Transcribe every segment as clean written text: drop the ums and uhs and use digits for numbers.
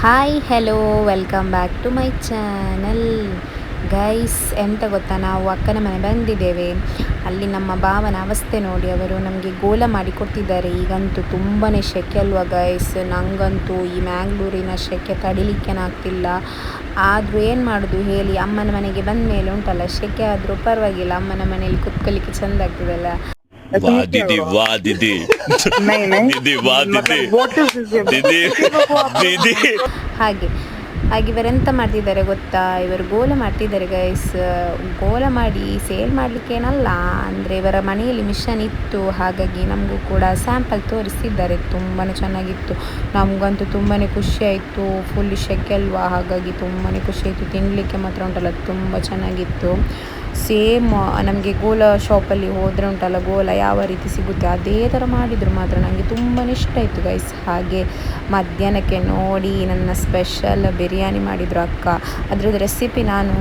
Hi hello welcome back to my channel guys. ಎಂತ ಗೊತ್ತಾ, ನಾವು ಅಕ್ಕನ ಮನೆ ಬಂದಿದ್ದೇವೆ. ಅಲ್ಲಿ ನಮ್ಮ ಭಾವನ ಅವಸ್ಥೆ ನೋಡಿ, ಅವರು ನಮಗೆ ಗೋಲ ಮಾಡಿ ಕೊಡ್ತಿದ್ದಾರೆ. ಈಗಂತೂ ತುಂಬಾ ಸೆಕೆ ಅಲ್ವಾ ಗೈಸ್, ನನಗಂತೂ ಈ ಮ್ಯಾಂಗ್ಳೂರಿನ ಸೆಕೆ ತಡಿಲಿಕ್ಕೇನೆ ಆಗ್ತಿಲ್ಲ. ಆದರೂ ಏನು ಮಾಡೋದು ಹೇಳಿ, ಅಮ್ಮನ ಮನೆಗೆ ಬಂದ ಮೇಲೆ ಉಂಟಲ್ಲ, ಸೆಕೆ ಆದರೂ ಪರವಾಗಿಲ್ಲ, ಅಮ್ಮನ ಮನೆಯಲ್ಲಿ ಕುತ್ಕೊಳ್ಳಿಕ್ಕೆ ಚೆಂದ ಆಗ್ತದಲ್ಲ. वाह दीदी, वाह दीदी, नहीं नहीं दीदी, वाह दीदी, मतलब what is this दीदी, दीदी. ಹಾಗೆ ಇವರೆಂತ ಮಾಡ್ತಿದ್ದಾರೆ ಗೊತ್ತಾ, ಇವರು ಗೋಲ ಮಾಡ್ತಿದ್ದಾರೆ ಗೈಸ್. ಗೋಲ ಮಾಡಿ ಸೇಲ್ ಮಾಡಲಿಕ್ಕೇನಲ್ಲ, ಅಂದರೆ ಇವರ ಮನೆಯಲ್ಲಿ ಮಿಷನ್ ಇತ್ತು, ಹಾಗಾಗಿ ನಮಗೂ ಕೂಡ ಸ್ಯಾಂಪಲ್ ತೋರಿಸ್ತಿದ್ದಾರೆ. ತುಂಬಾ ಚೆನ್ನಾಗಿತ್ತು, ನಮಗಂತೂ ತುಂಬಾ ಖುಷಿ ಆಯಿತು. ಫುಲ್ ಶೆಕೆ ಅಲ್ವಾ, ಹಾಗಾಗಿ ತುಂಬಾ ಖುಷಿ ಆಯಿತು. ತಿನ್ನಲಿಕ್ಕೆ ಮಾತ್ರ ಉಂಟಲ್ಲ ತುಂಬ ಚೆನ್ನಾಗಿತ್ತು. ಸೇಮ್ ನಮಗೆ ಗೋಲ ಶಾಪಲ್ಲಿ ಹೋದರೆ ಉಂಟಲ್ಲ, ಗೋಲ ಯಾವ ರೀತಿ ಸಿಗುತ್ತೆ ಅದೇ ಥರ ಮಾಡಿದರು. ಮಾತ್ರ ನನಗೆ ತುಂಬಾ ಇಷ್ಟ ಆಯಿತು ಗೈಸ್. ಹಾಗೆ ಮಧ್ಯಾಹ್ನಕ್ಕೆ ನೋಡಿ ನನ್ನ ಸ್ಪೆಷಲ್ ಬಿರಿಯಾನಿ ಮಾಡಿದರು ಅಕ್ಕ. ಅದರದ್ದು ರೆಸಿಪಿ ನಾನು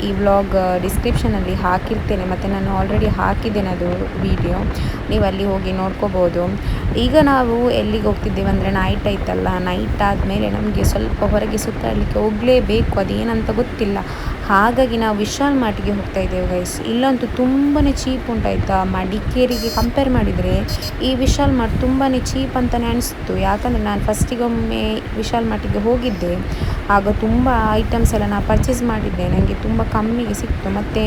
ಈ ವ್ಲಾಗ್ ಡಿಸ್ಕ್ರಿಪ್ಷನಲ್ಲಿ ಹಾಕಿರ್ತೇನೆ, ಮತ್ತು ನಾನು ಆಲ್ರೆಡಿ ಹಾಕಿದ್ದೇನೆ ಅದು ವಿಡಿಯೋ, ನೀವು ಅಲ್ಲಿ ಹೋಗಿ ನೋಡ್ಕೋಬೋದು. ಈಗ ನಾವು ಎಲ್ಲಿಗೆ ಹೋಗ್ತಿದ್ದೇವೆ ಅಂದರೆ, ನೈಟ್ ಆಯ್ತಲ್ಲ, ನೈಟ್ ಆದಮೇಲೆ ನಮಗೆ ಸ್ವಲ್ಪ ಹೊರಗೆ ಸುತ್ತಾಡಲಿಕ್ಕೆ ಹೋಗಲೇಬೇಕು, ಅದೇನಂತ ಗೊತ್ತಿಲ್ಲ. ಹಾಗಾಗಿ ನಾವು ವಿಶಾಲ್ ಮಾರ್ಟಿಗೆ ಹೋಗ್ತಾ ಇದ್ದೇವೆ ಗೈಸ್. ಇಲ್ಲಂತೂ ತುಂಬಾ ಚೀಪ್ ಉಂಟಾಯ್ತಾ, ಮಡಿಕೇರಿಗೆ ಕಂಪೇರ್ ಮಾಡಿದರೆ ಈ ವಿಶಾಲ್ ಮಾರ್ಟ್ ತುಂಬಾ ಚೀಪ್ ಅಂತಲೇ ಅನಿಸ್ತು. ಯಾಕಂದರೆ ನಾನು ಫಸ್ಟಿಗೊಮ್ಮೆ ವಿಶಾಲ್ ಮಾರ್ಟಿಗೆ ಹೋಗಿದ್ದೆ, ಆಗ ತುಂಬ ಐಟಮ್ಸ್ ಎಲ್ಲ ನಾನು ಪರ್ಚೇಸ್ ಮಾಡಿದ್ದೆ, ನನಗೆ ತುಂಬ ಕಮ್ಮಿಗೆ ಸಿಕ್ತು. ಮತ್ತು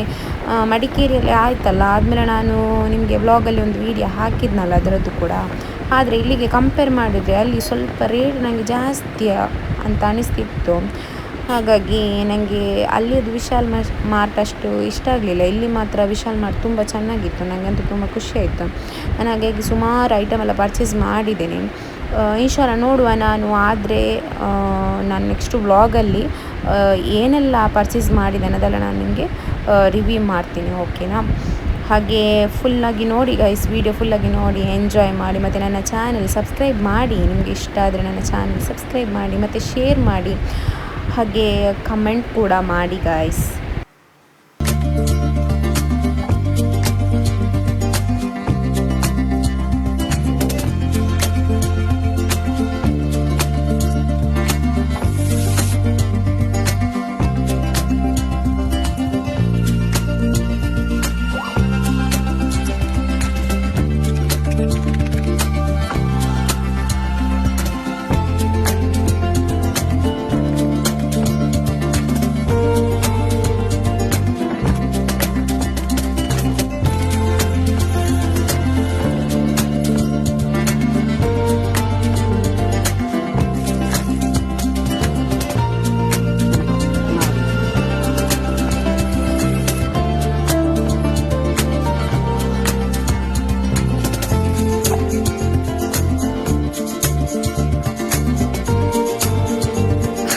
ಮಡಿಕೇರಿಯಲ್ಲಿ ಆಯ್ತಲ್ಲ, ಆದಮೇಲೆ ನಾನು ನಿಮಗೆ ವ್ಲಾಗಲ್ಲಿ ಒಂದು ವಿಡಿಯೋ ಹಾಕಿದ್ನಲ್ಲ ಅದರದ್ದು ಕೂಡ. ಆದರೆ ಇಲ್ಲಿಗೆ ಕಂಪೇರ್ ಮಾಡಿದರೆ ಅಲ್ಲಿ ಸ್ವಲ್ಪ ರೇಟ್ ನನಗೆ ಜಾಸ್ತಿ ಅಂತ ಅನಿಸ್ತಿತ್ತು. ಹಾಗಾಗಿ ನನಗೆ ಅಲ್ಲಿಯದು ವಿಶಾಲ್ ಮಾರ್ಟ್ ಅಷ್ಟು ಇಷ್ಟ ಆಗಲಿಲ್ಲ. ಇಲ್ಲಿ ಮಾತ್ರ ವಿಶಾಲ್ ಮಾರ್ಟ್ ತುಂಬ ಚೆನ್ನಾಗಿತ್ತು, ನನಗಂತೂ ತುಂಬ ಖುಷಿ ಆಯಿತು. ನಾನು ಹಾಗಾಗಿ ಸುಮಾರು ಐಟಮ್ ಎಲ್ಲ ಪರ್ಚೇಸ್ ಮಾಡಿದ್ದೇನೆ. ಇನ್ಶಾಲ್ಲ ನೋಡುವ ನಾನು, ಆದರೆ ನಾನು ನೆಕ್ಸ್ಟು ವ್ಲಾಗಲ್ಲಿ ಏನೆಲ್ಲ ಪರ್ಚೇಸ್ ಮಾಡಿದ್ದೇನೆ ಅದೆಲ್ಲ ನಾನು ನಿಮಗೆ ರಿವ್ಯೂ ಮಾಡ್ತೀನಿ, ಓಕೆನಾ. ಹಾಗೆ ಫುಲ್ಲಾಗಿ ನೋಡಿ ಗೈಸ್, ವಿಡಿಯೋ ಫುಲ್ಲಾಗಿ ನೋಡಿ, ಎಂಜಾಯ್ ಮಾಡಿ. ಮತ್ತು ನನ್ನ ಚಾನಲ್ ಸಬ್ಸ್ಕ್ರೈಬ್ ಮಾಡಿ, ನಿಮಗೆ ಇಷ್ಟ ಆದರೆ ನನ್ನ ಚಾನಲ್ ಸಬ್ಸ್ಕ್ರೈಬ್ ಮಾಡಿ ಮತ್ತು ಶೇರ್ ಮಾಡಿ, ಹಾಗೆ ಕಮೆಂಟ್ ಕೂಡ ಮಾಡಿ ಗೈಸ್.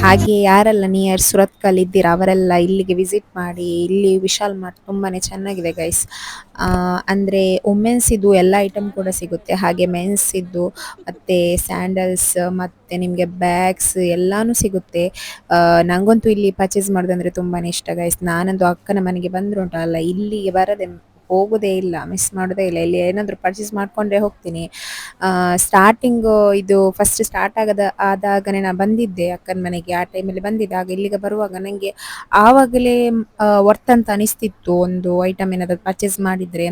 ಹಾಗೆ ಯಾರೆಲ್ಲ ನಿಯರ್ ಸುರತ್ಕಲ್ ಇದ್ದೀರಾ ಅವರೆಲ್ಲ ಇಲ್ಲಿಗೆ ವಿಸಿಟ್ ಮಾಡಿ. ಇಲ್ಲಿ ವಿಶಾಲ್ ಮಾರ್ಟ್ ತುಂಬಾ ಚೆನ್ನಾಗಿದೆ ಗೈಸ್. ಅಂದರೆ ವುಮೆನ್ಸಿದ್ದು ಎಲ್ಲ ಐಟಮ್ ಕೂಡ ಸಿಗುತ್ತೆ, ಹಾಗೆ ಮೆನ್ಸಿದ್ದು ಮತ್ತು ಸ್ಯಾಂಡಲ್ಸ್ ಮತ್ತು ನಿಮಗೆ ಬ್ಯಾಗ್ಸ್ ಎಲ್ಲನೂ ಸಿಗುತ್ತೆ. ನನಗಂತೂ ಇಲ್ಲಿ ಪರ್ಚೇಸ್ ಮಾಡೋದಂದರೆ ತುಂಬಾ ಇಷ್ಟ ಗೈಸ್. ನಾನಂತೂ ಅಕ್ಕನ ಮನೆಗೆ ಬಂದರೂ ಉಂಟಲ್ಲ, ಇಲ್ಲಿಗೆ ಬರದೆ ಹೋಗೋದೇ ಇಲ್ಲ, ಮಿಸ್ ಮಾಡೋದೇ ಇಲ್ಲ. ಇಲ್ಲಿ ಏನಾದರೂ ಪರ್ಚೇಸ್ ಮಾಡಿಕೊಂಡ್ರೆ ಹೋಗ್ತೀನಿ. ಸ್ಟಾರ್ಟಿಂಗು ಇದು ಫಸ್ಟ್ ಸ್ಟಾರ್ಟ್ ಆದಾಗನೇ ನಾನು ಬಂದಿದ್ದೆ ಅಕ್ಕನ ಮನೆಗೆ, ಆ ಟೈಮಲ್ಲಿ ಬಂದಿದ್ದೆ. ಆಗ ಇಲ್ಲಿಗೆ ಬರುವಾಗ ನನಗೆ ಆವಾಗಲೇ ವರ್ತ್ ಅಂತ ಅನಿಸ್ತಿತ್ತು ಒಂದು ಐಟಮ್ ಏನಾದರೂ ಪರ್ಚೇಸ್ ಮಾಡಿದರೆ.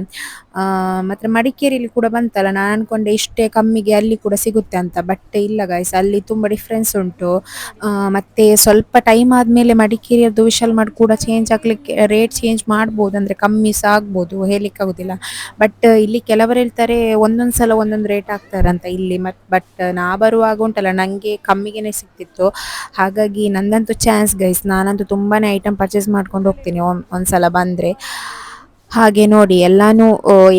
ಮತ್ತು ಮಡಿಕೇರಿಯಲ್ಲಿ ಕೂಡ ಬಂತಲ್ಲ, ನಾನು ಅಂದ್ಕೊಂಡೆ ಇಷ್ಟೇ ಕಮ್ಮಿಗೆ ಅಲ್ಲಿ ಕೂಡ ಸಿಗುತ್ತೆ ಅಂತ, ಬಟ್ ಇಲ್ಲ ಗೈಸ್, ಅಲ್ಲಿ ತುಂಬ ಡಿಫ್ರೆನ್ಸ್ ಉಂಟು. ಮತ್ತು ಸ್ವಲ್ಪ ಟೈಮ್ ಆದಮೇಲೆ ಮಡಿಕೇರಿಯದ್ದು ವಿಶಾಲ್ ಮಾರ್ಟ್ ಕೂಡ ಚೇಂಜ್ ಆಗಲಿಕ್ಕೆ, ರೇಟ್ ಚೇಂಜ್ ಮಾಡ್ಬೋದು, ಅಂದರೆ ಕಮ್ಮಿ ಸಹ ಆಗ್ಬೋದು, ಹೇಳಲಿಕ್ಕಾಗೋದಿಲ್ಲ. ಬಟ್ ಇಲ್ಲಿ ಕೆಲವರು ಹೇಳ್ತಾರೆ ಒಂದೊಂದು ಸಲ ಒಂದೊಂದು ರೇಟ್ ಆಗ್ತಾರಂತ ಇಲ್ಲಿ. ಬಟ್ ನಾ ಬರುವಾಗ ಉಂಟಲ್ಲ, ನನಗೆ ಕಮ್ಮಿಗೆ ಸಿಕ್ತಿತ್ತು. ಹಾಗಾಗಿ ನಂದಂತೂ ಚಾನ್ಸ್ ಗೈಸ್, ನಾನಂತೂ ತುಂಬಾ ಐಟಮ್ ಪರ್ಚೇಸ್ ಮಾಡ್ಕೊಂಡು ಹೋಗ್ತೀನಿ ಒಂದ್ಸಲ ಬಂದರೆ. ಹಾಗೆ ನೋಡಿ ಎಲ್ಲಾನು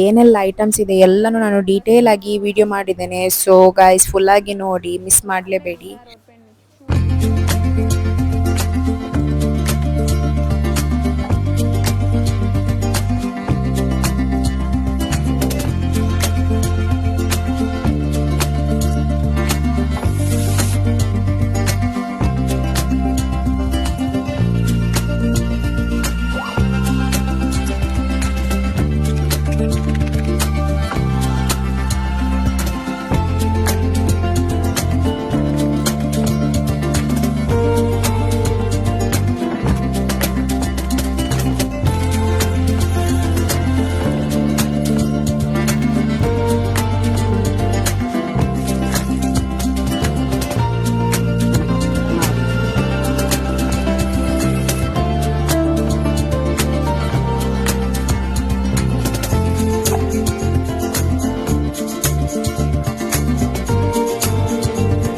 ಏನೆಲ್ಲ ಐಟಮ್ಸ್ ಇದೆ ಎಲ್ಲನೂ ನಾನು ಡೀಟೇಲ್ ಆಗಿ ವಿಡಿಯೋ ಮಾಡಿದ್ದೇನೆ. ಸೊ ಗೈಸ್ ಫುಲ್ಲಾಗಿ ನೋಡಿ, ಮಿಸ್ ಮಾಡಲೇಬೇಡಿ.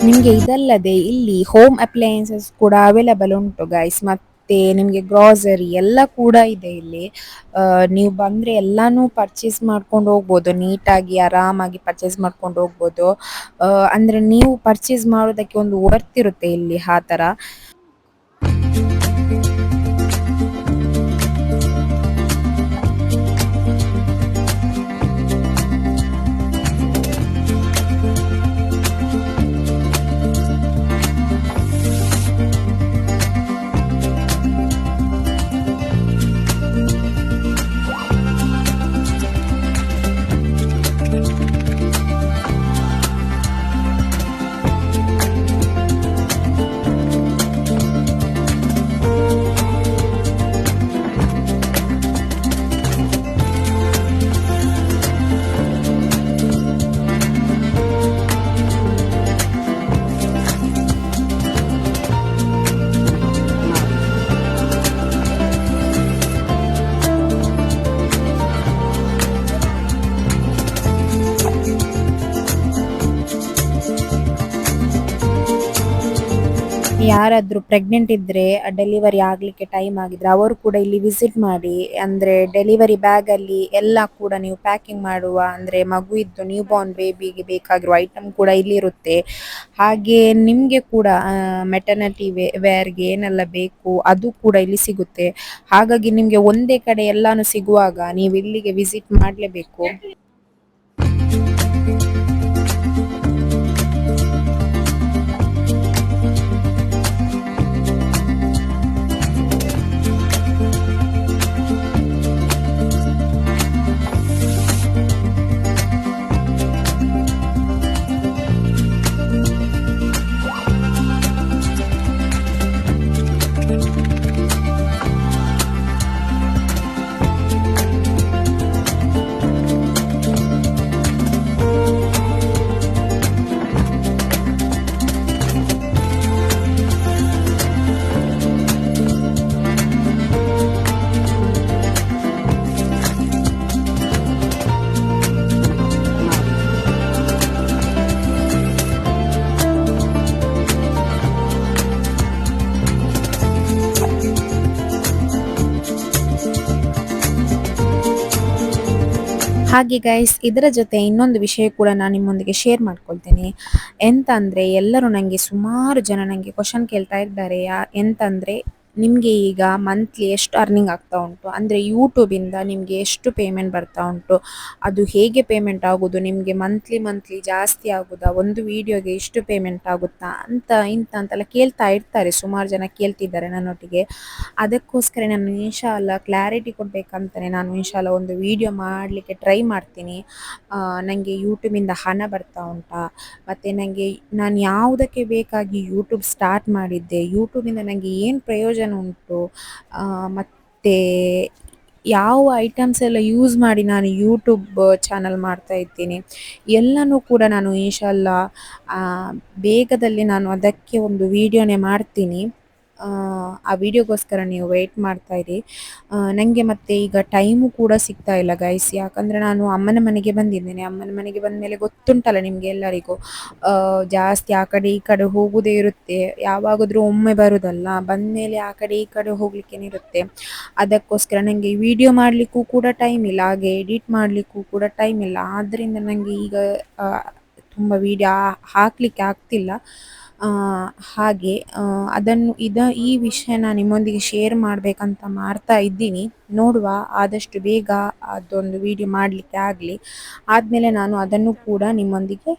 ನಿಮಗೆ ಇದಲ್ಲದೆ ಇಲ್ಲಿ ಹೋಮ್ ಅಪ್ಲಯನ್ಸಸ್ ಕೂಡ ಅವೈಲಬಲ್ ಉಂಟು ಗೈಸ್. ಮತ್ತು ನಿಮಗೆ ಗ್ರಾಸರಿ ಎಲ್ಲ ಕೂಡ ಇದೆ ಇಲ್ಲಿ. ನೀವು ಬಂದರೆ ಎಲ್ಲನೂ ಪರ್ಚೇಸ್ ಮಾಡ್ಕೊಂಡು ಹೋಗ್ಬೋದು, ನೀಟಾಗಿ ಆರಾಮಾಗಿ ಪರ್ಚೇಸ್ ಮಾಡ್ಕೊಂಡು ಹೋಗ್ಬೋದು. ಅಂದರೆ ನೀವು ಪರ್ಚೇಸ್ ಮಾಡೋದಕ್ಕೆ ಒಂದು ವರ್ತ್ ಇರುತ್ತೆ ಇಲ್ಲಿ ಆ ಥರ. ಯಾರಾದರೂ ಪ್ರೆಗ್ನೆಂಟ್ ಇದ್ದರೆ, ಡೆಲಿವರಿ ಆಗಲಿಕ್ಕೆ ಟೈಮ್ ಆಗಿದ್ರೆ ಅವರು ಕೂಡ ಇಲ್ಲಿ ವಿಸಿಟ್ ಮಾಡಿ. ಅಂದರೆ ಡೆಲಿವರಿ ಬ್ಯಾಗಲ್ಲಿ ಎಲ್ಲ ಕೂಡ ನೀವು ಪ್ಯಾಕಿಂಗ್ ಮಾಡುವ, ಅಂದರೆ ಮಗು ಇದ್ದು ನ್ಯೂ ಬಾರ್ನ್ ಬೇಬಿಗೆ ಬೇಕಾಗಿರುವ ಐಟಮ್ ಕೂಡ ಇಲ್ಲಿರುತ್ತೆ. ಹಾಗೆ ನಿಮಗೆ ಕೂಡ ಮೆಟರ್ನಿಟಿ ವೇರ್ಗೆ ಏನೆಲ್ಲ ಬೇಕು ಅದು ಕೂಡ ಇಲ್ಲಿ ಸಿಗುತ್ತೆ. ಹಾಗಾಗಿ ನಿಮಗೆ ಒಂದೇ ಕಡೆ ಎಲ್ಲನೂ ಸಿಗುವಾಗ ನೀವು ಇಲ್ಲಿಗೆ ವಿಸಿಟ್ ಮಾಡಲೇಬೇಕು. ಹಾಗೆ ಗೈಸ್, ಇದರ ಜೊತೆ ಇನ್ನೊಂದು ವಿಷಯ ಕೂಡ ನಾನು ನಿಮ್ಮೊಂದಿಗೆ ಶೇರ್ ಮಾಡ್ಕೊಳ್ತೇನೆ. ಎಂತ ಅಂದರೆ, ಎಲ್ಲರೂ ನನಗೆ ಸುಮಾರು ಜನ ನನಗೆ ಕ್ವಶನ್ ಕೇಳ್ತಾ ಇದ್ದಾರೆ. ಎಂತಂದರೆ, ನಿಮಗೆ ಈಗ ಮಂತ್ಲಿ ಎಷ್ಟು ಅರ್ನಿಂಗ್ ಆಗ್ತಾ ಉಂಟು, ಅಂದರೆ ಯೂಟ್ಯೂಬಿಂದ ನಿಮಗೆ ಎಷ್ಟು ಪೇಮೆಂಟ್ ಬರ್ತಾ ಉಂಟು, ಅದು ಹೇಗೆ ಪೇಮೆಂಟ್ ಆಗೋದು, ನಿಮಗೆ ಮಂತ್ಲಿ ಜಾಸ್ತಿ ಆಗೋದಾ, ಒಂದು ವೀಡಿಯೋಗೆ ಇಷ್ಟು ಪೇಮೆಂಟ್ ಆಗುತ್ತಾ ಅಂತೆಲ್ಲ ಕೇಳ್ತಾ ಇರ್ತಾರೆ. ಸುಮಾರು ಜನ ಕೇಳ್ತಿದ್ದಾರೆ ನನ್ನೊಟ್ಟಿಗೆ. ಅದಕ್ಕೋಸ್ಕರ ನಾನು ಇನ್ಶಾಲ್ಲ ಕ್ಲಾರಿಟಿ ಕೊಡಬೇಕಂತಲೇ ನಾನು ಇನ್ಶಾಲ್ಲ ಒಂದು ವೀಡಿಯೋ ಮಾಡಲಿಕ್ಕೆ ಟ್ರೈ ಮಾಡ್ತೀನಿ. ನನಗೆ ಯೂಟ್ಯೂಬಿಂದ ಹಣ ಬರ್ತಾ ಉಂಟಾ, ಮತ್ತು ನಾನು ಯಾವುದಕ್ಕೆ ಬೇಕಾಗಿ ಯೂಟ್ಯೂಬ್ ಸ್ಟಾರ್ಟ್ ಮಾಡಿದ್ದೆ, ಯೂಟ್ಯೂಬಿಂದ ನನಗೆ ಏನು ಪ್ರಯೋಜನ ಉಂಟು, ಮತ್ತು ಯಾವ ಐಟಮ್ಸ್ ಎಲ್ಲ ಯೂಸ್ ಮಾಡಿ ನಾನು ಯೂಟ್ಯೂಬ್ ಚಾನಲ್ ಮಾಡ್ತಾ ಇದ್ದೀನಿ, ಎಲ್ಲನೂ ಕೂಡ ನಾನು ಇನ್ಶಾಲ್ಲ ಬೇಗದಲ್ಲಿ ನಾನು ಅದಕ್ಕೆ ಒಂದು ವೀಡಿಯೋನೇ ಮಾಡ್ತೀನಿ. ಆ ವಿಡಿಯೋಗೋಸ್ಕರ ನೀವು ವೆಯ್ಟ್ ಮಾಡ್ತಾಯಿರಿ. ನನಗೆ ಮತ್ತು ಈಗ ಟೈಮು ಕೂಡ ಸಿಗ್ತಾ ಇಲ್ಲ ಗೈಸ್. ಯಾಕಂದರೆ ನಾನು ಅಮ್ಮನ ಮನೆಗೆ ಬಂದಿದ್ದೇನೆ. ಅಮ್ಮನ ಮನೆಗೆ ಬಂದ ಮೇಲೆ ಗೊತ್ತುಂಟಲ್ಲ ನಿಮಗೆ ಎಲ್ಲರಿಗೂ, ಜಾಸ್ತಿ ಆ ಕಡೆ ಈ ಕಡೆ ಹೋಗೋದೇ ಇರುತ್ತೆ. ಯಾವಾಗಾದರೂ ಒಮ್ಮೆ ಬರೋದಲ್ಲ, ಬಂದಮೇಲೆ ಆ ಕಡೆ ಈ ಕಡೆ ಹೋಗ್ಲಿಕ್ಕೇನಿರುತ್ತೆ. ಅದಕ್ಕೋಸ್ಕರ ನನಗೆ ವಿಡಿಯೋ ಮಾಡಲಿಕ್ಕೂ ಕೂಡ ಟೈಮ್ ಇಲ್ಲ, ಹಾಗೆ ಎಡಿಟ್ ಮಾಡಲಿಕ್ಕೂ ಕೂಡ ಟೈಮ್ ಇಲ್ಲ. ಆದ್ದರಿಂದ ನನಗೆ ಈಗ ತುಂಬ ವಿಡಿಯೋ ಹಾಕಲಿಕ್ಕೆ ಆಗ್ತಿಲ್ಲ. ಹಾಗೆ ಈ ವಿಷಯನ ನಿಮ್ಮೊಂದಿಗೆ ಶೇರ್ ಮಾಡಬೇಕಂತ ಮಾಡ್ತಾ ಇದ್ದೀನಿ. ನೋಡುವ, ಆದಷ್ಟು ಬೇಗ ಅದೊಂದು ವಿಡಿಯೋ ಮಾಡಲಿಕ್ಕೆ ಆಗಲಿ. ಆದಮೇಲೆ ನಾನು ಅದನ್ನು ಕೂಡ ನಿಮ್ಮೊಂದಿಗೆ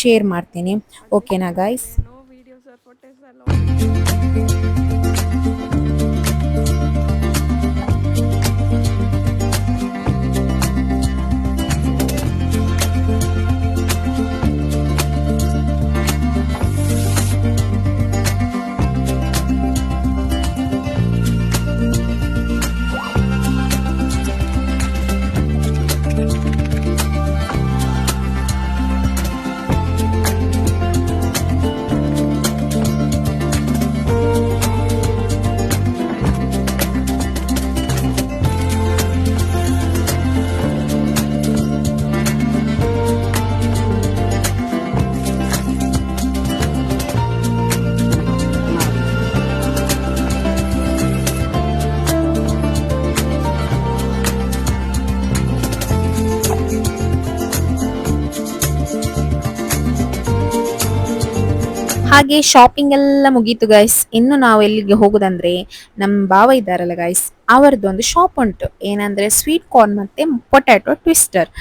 ಶೇರ್ ಮಾಡ್ತೀನಿ. ಓಕೆನಾ ಗೈಸ್? ಹಾಗೆ ಶಾಪಿಂಗ್ ಎಲ್ಲ ಮುಗೀತು ಗೈಸ್. ಇನ್ನು ನಾವು ಎಲ್ಲಿಗೆ ಹೋಗುದಂದ್ರೆ ನಮ್ಮ ಭಾವ ಇದ್ದಾರಲ್ಲ ಗೈಸ್, ಅವರದ್ದೊಂದು ಶಾಪ್ ಉಂಟು. ಏನಂದ್ರೆ ಸ್ವೀಟ್ ಕಾರ್ನ್ ಮತ್ತೆ ಪೊಟ್ಯಾಟೊ ಟ್ವಿಸ್ಟರ್.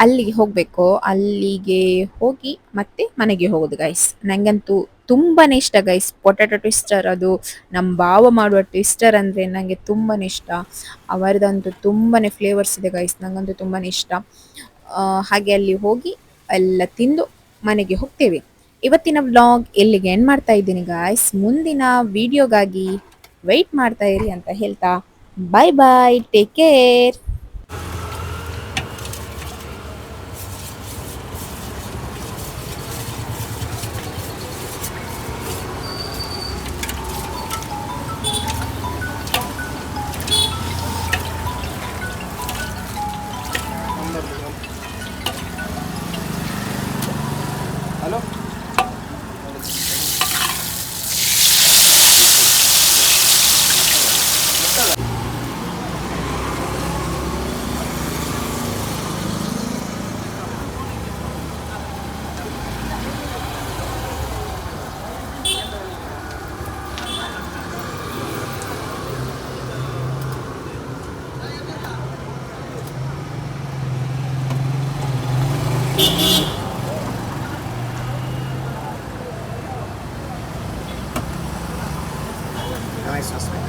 ಅಲ್ಲಿಗೆ ಹೋಗ್ಬೇಕು. ಅಲ್ಲಿಗೆ ಹೋಗಿ ಮತ್ತೆ ಮನೆಗೆ ಹೋಗುದು ಗೈಸ್. ನಂಗಂತೂ ತುಂಬಾನೇ ಇಷ್ಟ ಗೈಸ್ ಪೊಟ್ಯಾಟೊ ಟ್ವಿಸ್ಟರ್. ಅದು ನಮ್ಮ ಭಾವ ಮಾಡುವ ಟ್ವಿಸ್ಟರ್ ಅಂದ್ರೆ ನಂಗೆ ತುಂಬಾನೇ ಇಷ್ಟ. ಅವರದಂತೂ ತುಂಬಾನೇ ಫ್ಲೇವರ್ಸ್ ಇದೆ ಗೈಸ್, ನಂಗಂತೂ ತುಂಬಾನೇ ಇಷ್ಟ. ಹಾಗೆ ಅಲ್ಲಿ ಹೋಗಿ ಎಲ್ಲ ತಿಂದು ಮನೆಗೆ ಹೋಗ್ತೇವೆ. ಇವತ್ತಿನ ವ್ಲಾಗ್ ಎಲ್ಲಿಗೆ ಎಂಡ್ ಮಾಡ್ತಾ ಇದ್ದೀನಿ ಗಾಯ್ಸ್. ಮುಂದಿನ ವಿಡಿಯೋಗಾಗಿ ವೆಯ್ಟ್ ಮಾಡ್ತಾ ಇರಿ ಅಂತ ಹೇಳ್ತಾ ಬಾಯ್ ಬಾಯ್, ಟೇಕ್ ಕೇರ್. Nice.